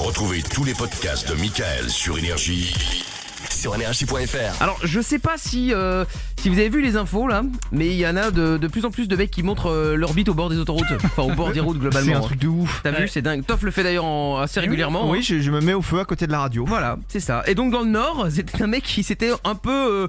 Retrouvez tous les podcasts de Michael sur Énergie, sur énergie.fr. Alors je sais pas si vous avez vu les infos là, mais il y en a de plus en plus de mecs qui montrent leur bite au bord des autoroutes, enfin au bord des routes globalement. C'est un truc de ouf. T'as vu, c'est dingue. Toff le fait d'ailleurs assez régulièrement. Oui, je me mets au feu à côté de la radio. Voilà, c'est ça. Et donc dans le Nord, c'était un mec qui s'était un peu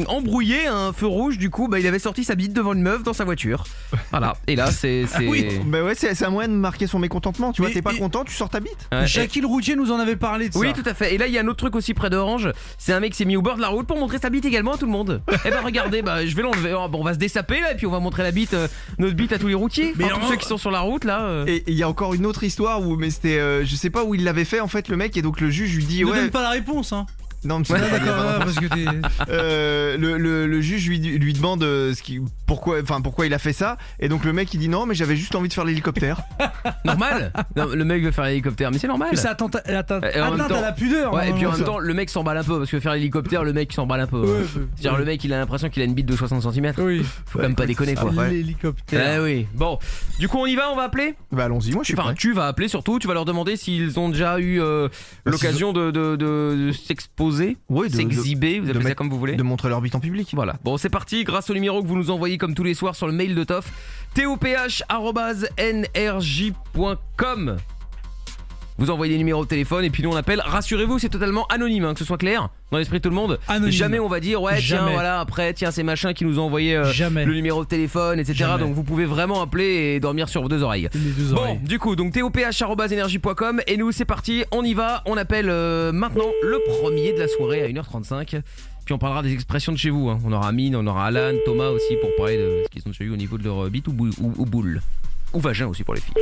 embrouillé à un feu rouge. Du coup, il avait sorti sa bite devant une meuf dans sa voiture. Voilà. Et là, c'est. Oui. Bah ouais, c'est un moyen de marquer son mécontentement. Tu vois, t'es pas content, tu sors ta bite. Ouais, Jackie le routier nous en avait parlé de ça. Oui, tout à fait. Et là, il y a un autre truc aussi près d'Orange. C'est un mec qui s'est mis au bord de la route pour montrer sa bite également à tout le monde. Et regardez, je vais l'enlever. Bon, on va se dessaper là, et puis on va montrer la bite, notre bite à tous les routiers. Enfin, tous ceux qui sont sur la route là. Et il y a encore une autre histoire où, mais c'était, je sais pas où il l'avait fait en fait le mec, et donc le juge lui dit Ne donne pas la réponse, hein. Non, mais c'est pas d'accord, parce que t'es. le juge lui demande pourquoi il a fait ça, et donc le mec il dit non, mais j'avais juste envie de faire l'hélicoptère. Normal. Non, le mec veut faire l'hélicoptère, mais c'est normal. Mais c'est atteinte à la pudeur. Ouais, et puis en même ça. temps, le mec s'emballe un peu parce que faire l'hélicoptère, le mec s'emballe un peu. Ouais, C'est-à-dire le mec il a l'impression qu'il a une bite de 60 cm. Oui. Faut quand même pas déconner quoi. L'hélicoptère. Oui. Bon, du coup on y va, on va appeler. Bah allons-y, moi je suis prêt. Tu vas appeler surtout, tu vas leur demander s'ils ont déjà eu l'occasion de s'exposer, oui, s'exhiber, vous appelez ça comme vous voulez. De montrer leur bite en public. Voilà. Bon, c'est parti, grâce au numéro que vous nous envoyez comme tous les soirs sur le mail de Toff, toph@nrj.com. Vous envoyez des numéros de téléphone et puis nous on appelle. Rassurez-vous, c'est totalement anonyme, que ce soit clair dans l'esprit de tout le monde. Anonyme. Jamais on va dire tiens voilà, après tiens c'est machin qui nous ont envoyé le numéro de téléphone, etc. Jamais. Donc vous pouvez vraiment appeler et dormir sur vos deux oreilles. Bon, du coup, donc toph@energie.com et nous c'est parti, on y va, on appelle maintenant le premier de la soirée à 1h35. Puis on parlera des expressions de chez vous. On aura Amine, on aura Alan, Thomas aussi pour parler de ce qu'ils ont chez eux au niveau de leur bite ou boule. Ou vagin aussi pour les filles.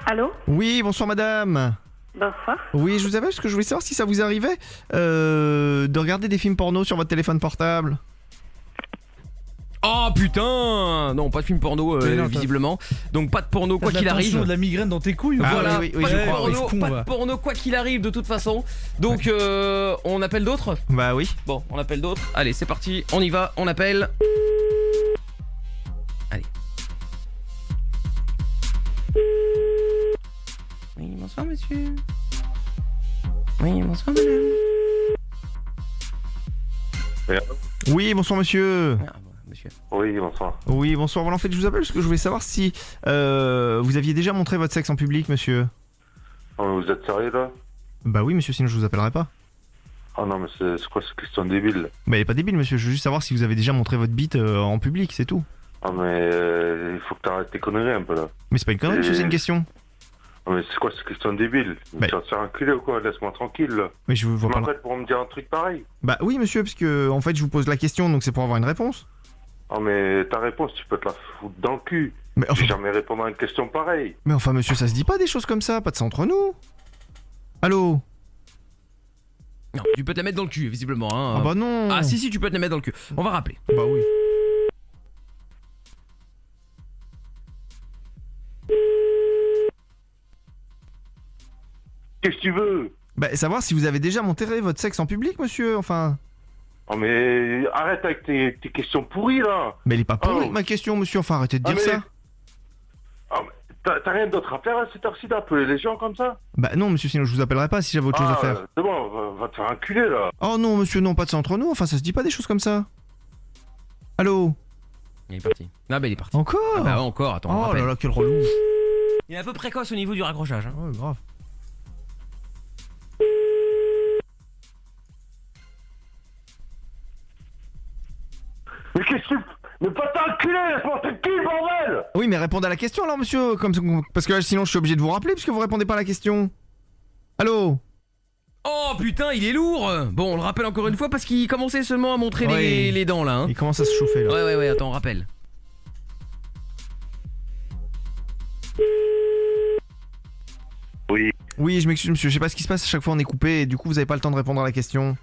Allô? Oui, bonsoir madame. Bonsoir. Oui, je vous appelle parce que je voulais savoir si ça vous arrivait de regarder des films porno sur votre téléphone portable. Oh putain! Non, pas de film porno visiblement. Donc pas de porno quoi qu'il arrive. De la migraine dans tes couilles. Voilà, oui, pas, je de crois, porno, pas de porno quoi qu'il arrive de toute façon. Donc on appelle d'autres? Bah oui. Bon, on appelle d'autres. Allez, c'est parti, on y va, on appelle. Allez. Oui, bonsoir monsieur. Oui, bonsoir madame. Oui, bonsoir monsieur. Ah, bon, monsieur. Oui, bonsoir. Oui, bonsoir. Voilà, en fait, je vous appelle parce que je voulais savoir si vous aviez déjà montré votre sexe en public, monsieur. Oh, vous êtes sérieux là? Bah oui, monsieur, sinon je vous appellerai pas. Ah non, mais c'est quoi cette question débile? Bah il est pas débile, monsieur. Je veux juste savoir si vous avez déjà montré votre bite en public, c'est tout. Ah mais il faut que t'arrêtes tes conneries un peu là. Mais c'est pas une connerie, monsieur, c'est une question. Ah mais c'est quoi cette question débile? Bah. Tu vas te faire enculer ou quoi? Laisse-moi tranquille là. Mais je vous Tu vois pas. m'appelles pour me dire un truc pareil? Bah oui, monsieur, parce que en fait, je vous pose la question, donc c'est pour avoir une réponse. Ah mais ta réponse, tu peux te la foutre dans le cul. Mais Je enfin, vais jamais répondre à une question pareille. monsieur, ça se dit pas des choses comme ça, pas de ça entre nous. Allô? Non, tu peux te la mettre dans le cul visiblement. Hein. Ah bah non. Ah si, tu peux te la mettre dans le cul. On va rappeler. Bah oui. Qu'est-ce que tu veux? Bah savoir si vous avez déjà montré votre sexe en public, monsieur, enfin. Ah mais arrête avec tes questions pourries là. Mais elle est pas pourrie, Oh. ma question, monsieur, enfin arrêtez de dire mais- ça. Ah, mais t'as rien d'autre à faire à cette heure-ci d'appeler les gens comme ça? Bah non, monsieur, sinon je vous appellerai pas si j'avais autre chose à faire. C'est bon, va te faire enculer là. Oh non, monsieur, non, pas de ça entre nous, enfin ça se dit pas des choses comme ça. Allô? Il est parti. Ah bah il est parti. Encore? Ah bah encore, attends, on Oh rappelle. là là, quel relou. Il est un peu précoce au niveau du raccrochage. Hein. Ouais, grave. Mais qu'est-ce que tu... Mais pas t'enculer, laisse-moi tranquille, bordel! Oui, mais répondez à la question alors, monsieur, parce que là, sinon je suis obligé de vous rappeler puisque vous répondez pas à la question. Allô? Oh putain, il est lourd. Bon, on le rappelle encore une fois parce qu'il commençait seulement à montrer Ouais. les dents là. Hein. Il commence à se chauffer là. Ouais, attends, on rappelle. Oui. Oui, je m'excuse, monsieur, je sais pas ce qui se passe, à chaque fois on est coupé et du coup vous avez pas le temps de répondre à la question.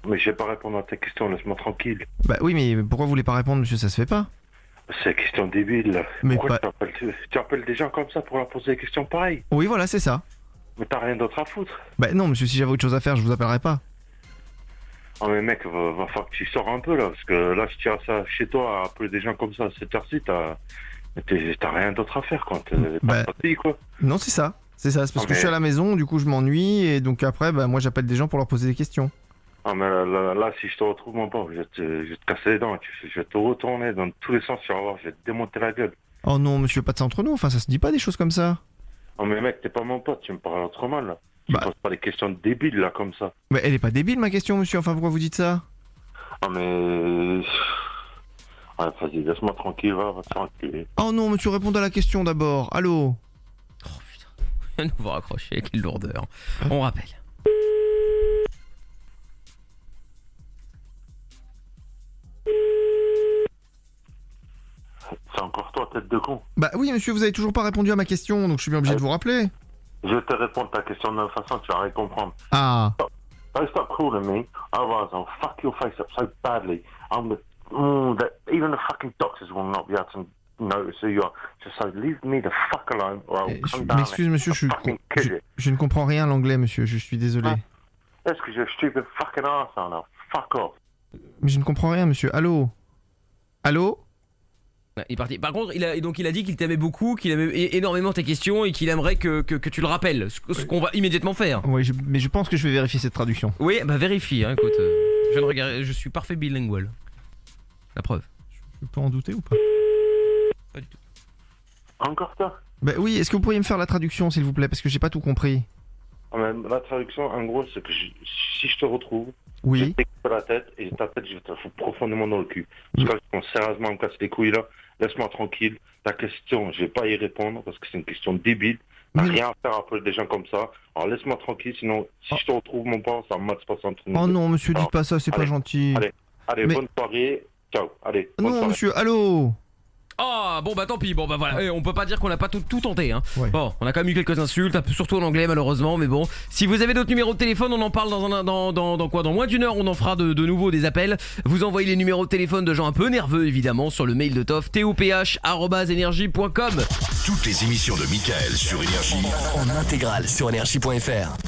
Mais je vais pas répondre à ta question, laisse-moi tranquille. Bah oui, mais pourquoi vous voulez pas répondre, monsieur, ça se fait pas? C'est une question débile là. Mais Pourquoi pas- tu appelles des gens comme ça pour leur poser des questions pareilles? Oui, voilà, c'est ça. Mais t'as rien d'autre à foutre. Bah non, monsieur, si j'avais autre chose à faire, je vous appellerais pas. Ah mais mec, va falloir que tu sors un peu là, parce que là si tu as ça chez toi à appeler des gens comme ça à cette heure-ci, Mais t'as rien d'autre à faire, quoi. T'es Bah, pas sorti, quoi. Non, c'est ça. C'est ça, c'est parce que je suis à la maison, du coup je m'ennuie et donc après, bah, moi j'appelle des gens pour leur poser des questions. Ah, mais là, si je te retrouve, mon pauvre, je vais te casser les dents. Je vais te retourner dans tous les sens, tu vas voir, je vais te démonter la gueule. Oh non, monsieur, pas de ça entre nous, enfin ça se dit pas des choses comme ça. Oh, mais mec, t'es pas mon pote, tu me parles autrement, là. Tu Bah. poses pas des questions débiles, là, comme ça. Mais elle est pas débile ma question, monsieur, enfin pourquoi vous dites ça? Ah, mais... Ouais, vas-y, laisse-moi tranquille, va te faire enculer. Oh non, monsieur, répondez à la question d'abord. Allô? Oh putain, un nouveau raccroché, quelle lourdeur. On rappelle. C'est encore toi, tête de con. Bah oui, monsieur, vous avez toujours pas répondu à ma question, donc je suis bien obligé de vous rappeler. Je vais te répondre ta question de la même façon, tu vas rien comprendre. Ah. Don't stop calling me, otherwise I'll fuck your face up so badly. That even the fucking doctors will not be able to notice who you are. Just so leave me the fuck alone, or I'll come down M'excuse, monsieur, je ne comprends rien à l'anglais, monsieur, je suis désolé. That's because you're a stupid fucking arsehole now. Fuck off. Mais je ne comprends rien, monsieur. Allô? Allô? Ouais, il est parti. Par contre, il a dit qu'il t'aimait beaucoup, qu'il aimait énormément tes questions et qu'il aimerait que tu le rappelles. Ce qu'on va immédiatement faire. Oui, mais je pense que je vais vérifier cette traduction. Oui, bah vérifie, hein, écoute. Je viens de regarder, je suis parfait bilingual. La preuve. Je peux en douter ou pas? Pas du tout. Encore ça? Bah oui, est-ce que vous pourriez me faire la traduction, s'il vous plaît? Parce que j'ai pas tout compris. Ah, mais la traduction, en gros, c'est que si je te retrouve, je Oui. vais te la tête et ta tête, je vais te la foutre profondément dans le cul. Parce que là, je pense sérieusement à me casser les couilles là. Laisse-moi tranquille. Ta question, je vais pas y répondre parce que c'est une question débile. T'as Mais- rien à faire après des gens comme ça. Alors laisse-moi tranquille, sinon si je te retrouve mon pauvre, ça match pas entre nous. Oh non, monsieur, dites pas ça, c'est pas Allez, gentil. Allez, Mais- bonne soirée. Ciao. Allez, bonne Non, soirée. monsieur, allô? Ah bon bah tant pis, bon bah voilà, on peut pas dire qu'on a pas tout tenté hein. Ouais. Bon, on a quand même eu quelques insultes, surtout en anglais malheureusement, mais bon. Si vous avez d'autres numéros de téléphone, on en parle dans quoi? Dans moins d'une heure, on en fera de nouveau des appels. Vous envoyez les numéros de téléphone de gens un peu nerveux évidemment sur le mail de Toff, toph@energie.com. Toutes les émissions de Michael sur Énergie en intégrale sur énergie.fr.